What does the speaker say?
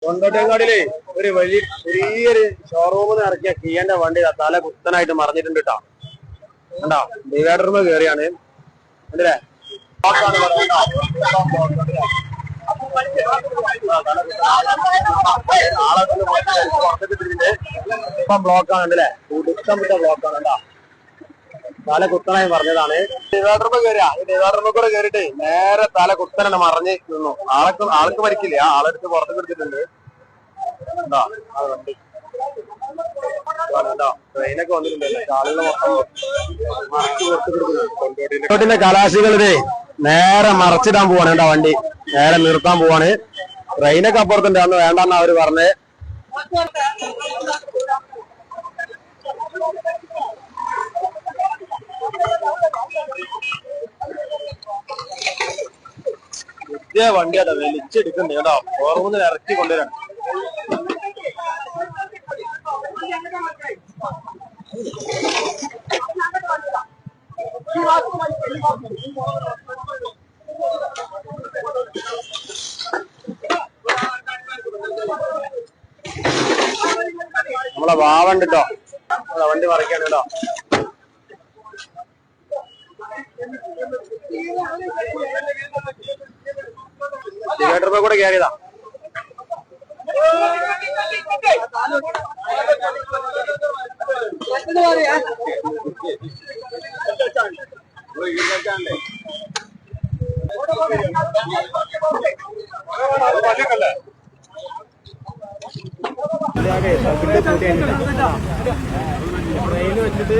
കൊണ്ടോട്ടേങ്കാടിലെ ഒരു ചെറിയൊരു ഷോറൂമിൽ ഇറക്കിയ കിയന്റെ വണ്ടി തല കുത്തനായിട്ട് മറിഞ്ഞിട്ടുണ്ട് കേട്ടോ. കണ്ടോ, ഡിവൈഡറുമേ കയറിയാണ്. കണ്ടില്ലേ, ഇപ്പം ബ്ലോക്കാണ്. കണ്ടില്ലേ, കുടുക്കം വിട്ട ബ്ലോക്കാണ്. കണ്ടാ, തല കുത്തനായി പറഞ്ഞതാണ്. ഡിവൈഡറുമേ കയറിയാ, ഈ ഡിവൈഡറുമേ കൂടെ കയറിയിട്ട് നേരെ തല കുത്തനെ മറിഞ്ഞ് നിന്നു. ആൾക്ക് പരിക്കില്ല, ആളെടുത്ത് പുറത്തേക്ക് എടുത്തിട്ടുണ്ട്. ട്രെയിനൊക്കെ വന്നിട്ടുണ്ടല്ലോ. കലാശികളിതേ നേരെ മറച്ചിടാൻ പോവാണ് കേട്ടോ. വണ്ടി നേരെ നിർത്താൻ പോവാണ്. ട്രെയിനൊക്കെ അപ്പുറത്തുണ്ട്, അന്ന് വേണ്ടെന്നാ അവര് പറഞ്ഞേ. പുതിയ വണ്ടിയാട്ടോ, വലിച്ചെടുക്കണ്ടേ കേട്ടോ. ഓർമ്മ ഇറക്കി കൊണ്ടുവരാണ്. നമ്മളെ വാവണ്ട് കേട്ടോ, വണ്ടി മറിക്കാണ് കേട്ടോ. ഡിവൈഡറുമേ കൂടെ കയറിയതാ. ട്രെയിൻ വെച്ചിട്ട്